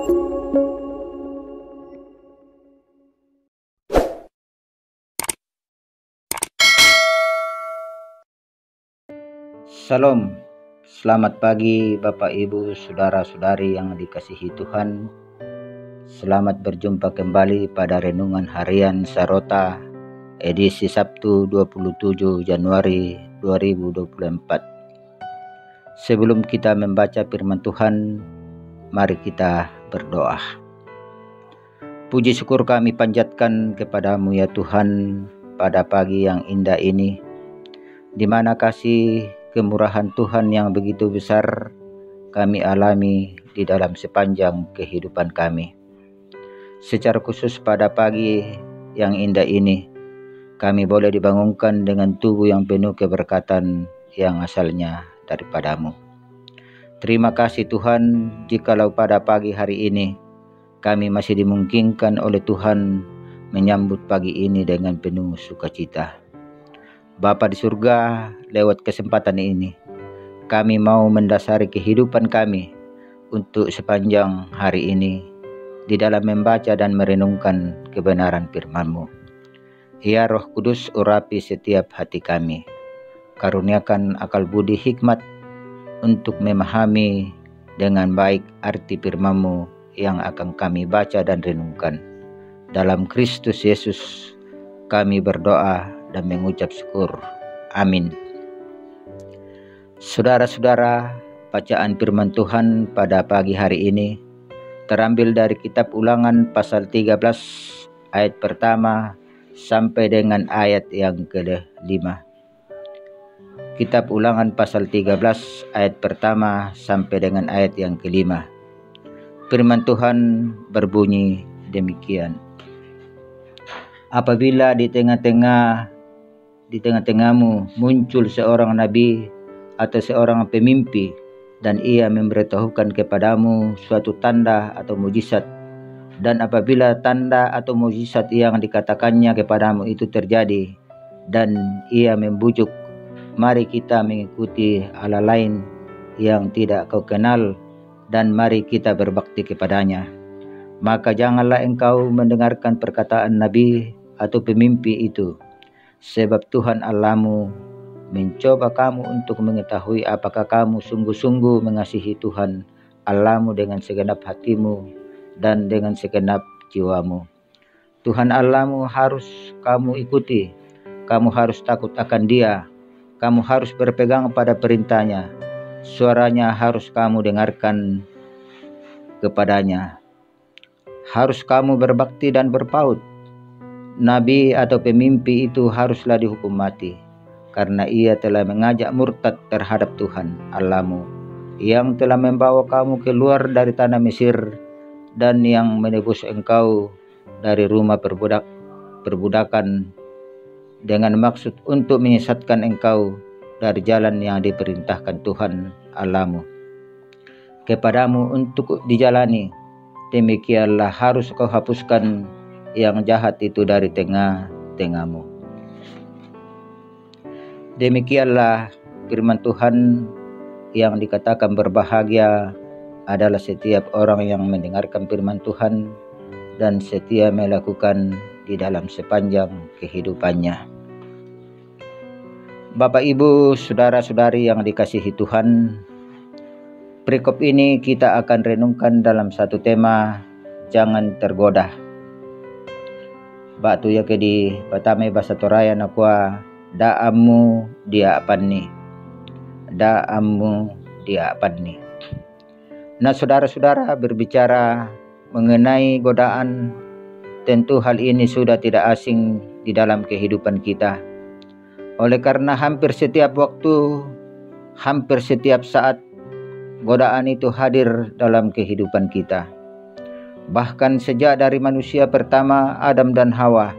Salam, selamat pagi Bapak Ibu Saudara-saudari yang dikasihi Tuhan. Selamat berjumpa kembali pada Renungan Harian Sarota edisi Sabtu 27 Januari 2024. Sebelum kita membaca firman Tuhan, mari kita berdoa. Puji syukur kami panjatkan kepadamu ya Tuhan pada pagi yang indah ini, di mana kasih kemurahan Tuhan yang begitu besar kami alami di dalam sepanjang kehidupan kami. Secara khusus pada pagi yang indah ini, kami boleh dibangunkan dengan tubuh yang penuh keberkatan yang asalnya daripadamu. Terima kasih Tuhan, jikalau pada pagi hari ini kami masih dimungkinkan oleh Tuhan menyambut pagi ini dengan penuh sukacita. Bapa di surga, lewat kesempatan ini, kami mau mendasari kehidupan kami untuk sepanjang hari ini di dalam membaca dan merenungkan kebenaran firman-Mu. Ya Roh Kudus, urapi setiap hati kami. Karuniakan akal budi hikmat untuk memahami dengan baik arti firman-Mu yang akan kami baca dan renungkan. Dalam Kristus Yesus kami berdoa dan mengucap syukur. Amin. Saudara-saudara, bacaan firman Tuhan pada pagi hari ini terambil dari kitab Ulangan pasal 13 ayat pertama sampai dengan ayat yang ke-5. Kitab Ulangan pasal 13 ayat pertama sampai dengan ayat yang ke-5. Firman Tuhan berbunyi demikian. Apabila di tengah-tengahmu muncul seorang nabi atau seorang pemimpi, dan ia memberitahukan kepadamu suatu tanda atau mujizat, dan apabila tanda atau mujizat yang dikatakannya kepadamu itu terjadi, dan ia membujuk, mari kita mengikuti Allah lain yang tidak kau kenal, dan mari kita berbakti kepadanya, maka janganlah engkau mendengarkan perkataan nabi atau pemimpi itu, sebab Tuhan Allahmu mencoba kamu untuk mengetahui apakah kamu sungguh-sungguh mengasihi Tuhan Allahmu dengan segenap hatimu dan dengan segenap jiwamu. Tuhan Allahmu harus kamu ikuti, kamu harus takut akan Dia, kamu harus berpegang pada perintahnya, suaranya harus kamu dengarkan kepadanya, harus kamu berbakti dan berpaut. Nabi atau pemimpi itu haruslah dihukum mati, karena ia telah mengajak murtad terhadap Tuhan Allahmu, yang telah membawa kamu keluar dari tanah Mesir, dan yang menebus engkau dari rumah perbudakan, dengan maksud untuk menyesatkan engkau dari jalan yang diperintahkan Tuhan Allahmu kepadamu untuk dijalani. Demikianlah harus kau hapuskan yang jahat itu dari tengah-tengahmu. Demikianlah firman Tuhan yang dikatakan berbahagia adalah setiap orang yang mendengarkan firman Tuhan dan setia melakukan di dalam sepanjang kehidupannya. Bapak Ibu Saudara-saudari yang dikasihi Tuhan, perikop ini kita akan renungkan dalam satu tema, jangan tergoda. Batu ya di patame bahasa Toraya nakwa daamu dia apani. Daamu dia apani. Nah, saudara-saudara, berbicara mengenai godaan, tentu hal ini sudah tidak asing di dalam kehidupan kita. Oleh karena hampir setiap waktu, hampir setiap saat, godaan itu hadir dalam kehidupan kita. Bahkan sejak dari manusia pertama Adam dan Hawa,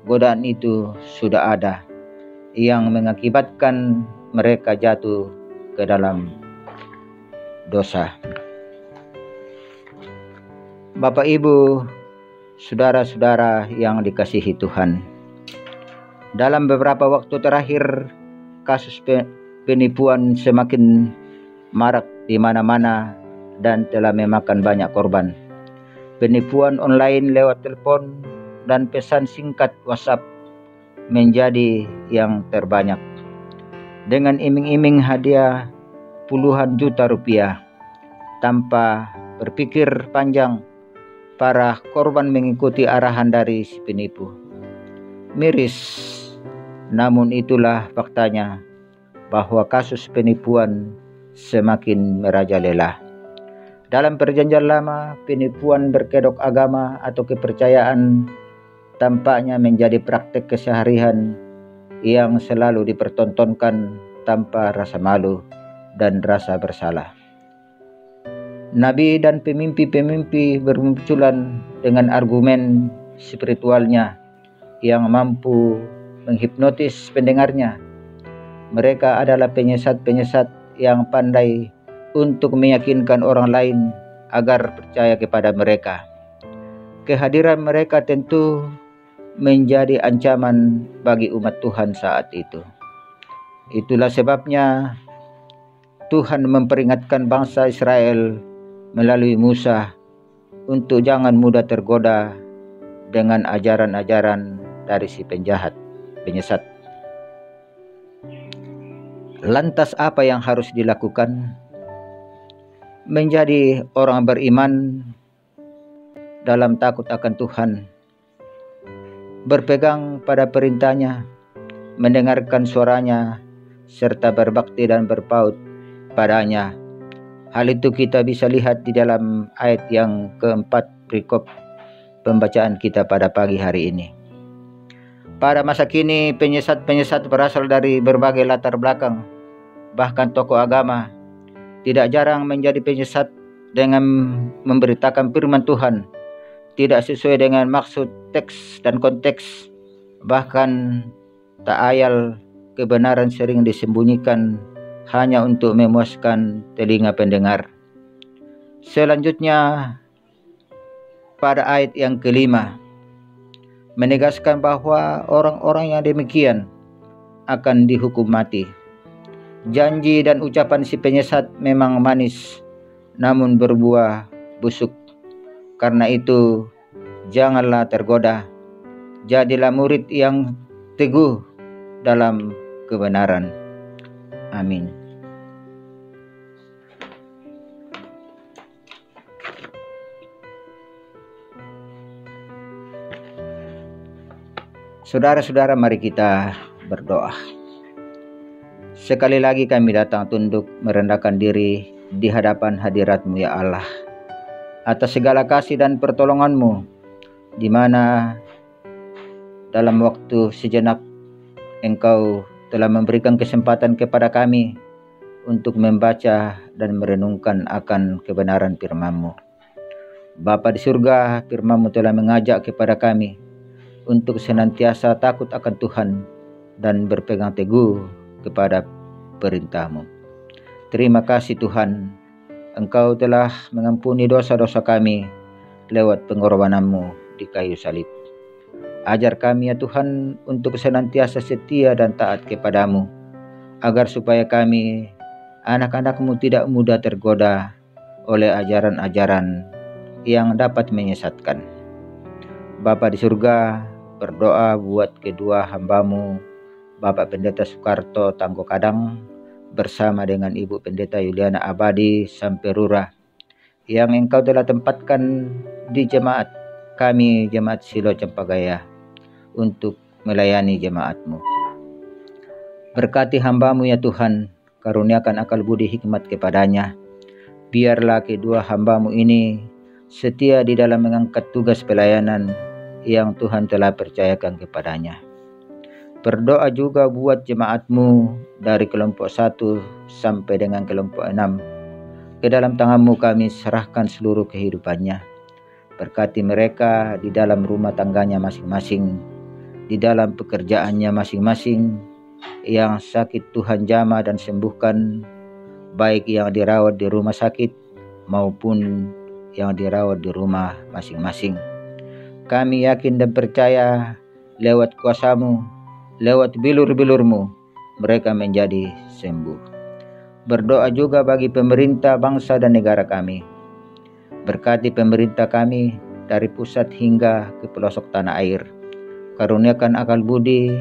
godaan itu sudah ada yang mengakibatkan mereka jatuh ke dalam dosa. Bapak Ibu, saudara-saudara yang dikasihi Tuhan, dalam beberapa waktu terakhir kasus penipuan semakin marak di mana-mana dan telah memakan banyak korban. penipuan online lewat telepon dan pesan singkat WhatsApp menjadi yang terbanyak. Dengan iming-iming hadiah puluhan juta rupiah, tanpa berpikir panjang, para korban mengikuti arahan dari si penipu. Miris, namun itulah faktanya bahwa kasus penipuan semakin merajalela. Dalam perjanjian lama, penipuan berkedok agama atau kepercayaan tampaknya menjadi praktek keseharian yang selalu dipertontonkan tanpa rasa malu dan rasa bersalah. Nabi dan pemimpi-pemimpi bermunculan dengan argumen spiritualnya yang mampu menghipnotis pendengarnya. Mereka adalah penyesat-penyesat yang pandai untuk meyakinkan orang lain agar percaya kepada mereka. Kehadiran mereka tentu menjadi ancaman bagi umat Tuhan saat itu. Itulah sebabnya Tuhan memperingatkan bangsa Israel melalui Musa untuk jangan mudah tergoda dengan ajaran-ajaran dari si penjahat, penyesat. Lantas apa yang harus dilakukan? Menjadi orang beriman dalam takut akan Tuhan, berpegang pada perintahnya, mendengarkan suaranya, serta berbakti dan berpaut padanya. Hal itu kita bisa lihat di dalam ayat yang keempat perikop pembacaan kita pada pagi hari ini. Pada masa kini, penyesat-penyesat berasal dari berbagai latar belakang, bahkan tokoh agama. Tidak jarang menjadi penyesat dengan memberitakan firman Tuhan tidak sesuai dengan maksud teks dan konteks. Bahkan tak ayal kebenaran sering disembunyikan hanya untuk memuaskan telinga pendengar. Selanjutnya pada ayat yang kelima menegaskan bahwa orang-orang yang demikian akan dihukum mati. Janji dan ucapan si penyesat memang manis, namun berbuah busuk. Karena itu, janganlah tergoda. Jadilah murid yang teguh dalam kebenaran. Amin. Saudara-saudara, mari kita berdoa. Sekali lagi kami datang tunduk merendahkan diri di hadapan hadirat-Mu ya Allah, atas segala kasih dan pertolongan-Mu, di mana dalam waktu sejenak Engkau telah memberikan kesempatan kepada kami untuk membaca dan merenungkan akan kebenaran firman-Mu. Bapa di surga, firman-Mu telah mengajak kepada kami untuk senantiasa takut akan Tuhan dan berpegang teguh kepada perintah-Mu. Terima kasih Tuhan, Engkau telah mengampuni dosa-dosa kami lewat pengorbanan-Mu di kayu salib. Ajar kami ya Tuhan untuk senantiasa setia dan taat kepada-Mu, agar supaya kami anak-anak-Mu tidak mudah tergoda oleh ajaran-ajaran yang dapat menyesatkan. Bapa di surga, berdoa buat kedua hamba-Mu, Bapak Pendeta Soekarto Tangko Kadang bersama dengan Ibu Pendeta Yuliana Abadi Samperura, yang Engkau telah tempatkan di jemaat kami, Jemaat Silo Cempagaya, untuk melayani jemaat-Mu. Berkati hamba-Mu ya Tuhan, karuniakan akal budi hikmat kepadanya. Biarlah kedua hamba-Mu ini setia di dalam mengangkat tugas pelayanan yang Tuhan telah percayakan kepadanya. Berdoa juga buat jemaat-Mu dari kelompok 1 sampai dengan kelompok 6. Ke dalam tangan-Mu kami serahkan seluruh kehidupannya. Berkati mereka di dalam rumah tangganya masing-masing, di dalam pekerjaannya masing-masing. Yang sakit Tuhan jamah dan sembuhkan, baik yang dirawat di rumah sakit maupun yang dirawat di rumah masing-masing. Kami yakin dan percaya lewat kuasa-Mu, lewat bilur-bilur-Mu, mereka menjadi sembuh. Berdoa juga bagi pemerintah bangsa dan negara kami. Berkati pemerintah kami dari pusat hingga ke pelosok tanah air. Karuniakan akal budi,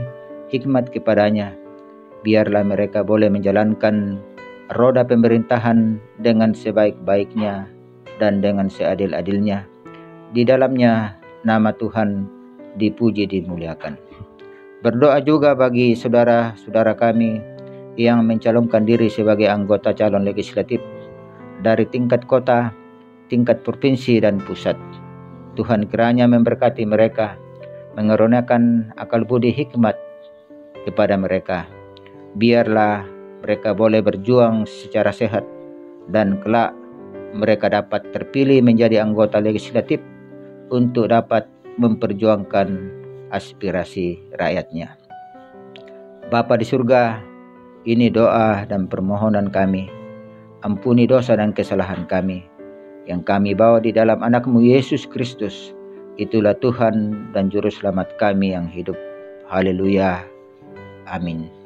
hikmat kepadanya. Biarlah mereka boleh menjalankan roda pemerintahan dengan sebaik-baiknya dan dengan seadil-adilnya. Di dalamnya nama Tuhan dipuji dimuliakan. Berdoa juga bagi saudara-saudara kami yang mencalonkan diri sebagai anggota calon legislatif dari tingkat kota, tingkat provinsi dan pusat. Tuhan kiranya memberkati mereka, mengaruniakan akal budi hikmat kepada mereka. Biarlah mereka boleh berjuang secara sehat dan kelak mereka dapat terpilih menjadi anggota legislatif untuk dapat memperjuangkan aspirasi rakyatnya. Bapa di surga, ini doa dan permohonan kami. Ampuni dosa dan kesalahan kami yang kami bawa di dalam anak-Mu Yesus Kristus. Itulah Tuhan dan Juru Selamat kami yang hidup. Haleluya. Amin.